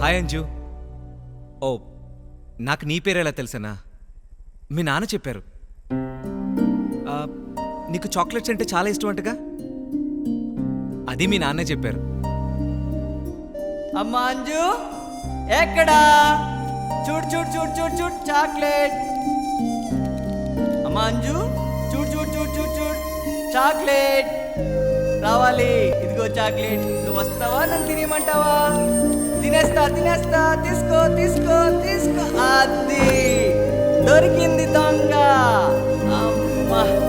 Hi Anju. ఓ, నాకు నీ పేరు ఎలా తెలుసనా? మీ నాన్న చెప్పారు. ఆ, నీకు చాక్లెట్స్ అంటే చాలా ఇష్టం అంటగా? అది మీ నాన్నే చెప్పారు. అమ్మా అంజు ఎక్కడా? చూడు చూడు చూడు చూడు చూడు చాక్లెట్. అమ్మా అంజు చూడు చూడు చూడు చూడు చూడు చాక్లెట్ రావాలి. ఇదిగో చాక్లెట్. నువ్వు వస్తావా? నన్ను తినేయమంటావా? తినేస్తా తినేస్తా. తీసుకో తీసుకో తీసుకో. అది దొరికింది దొంగ. అమ్మా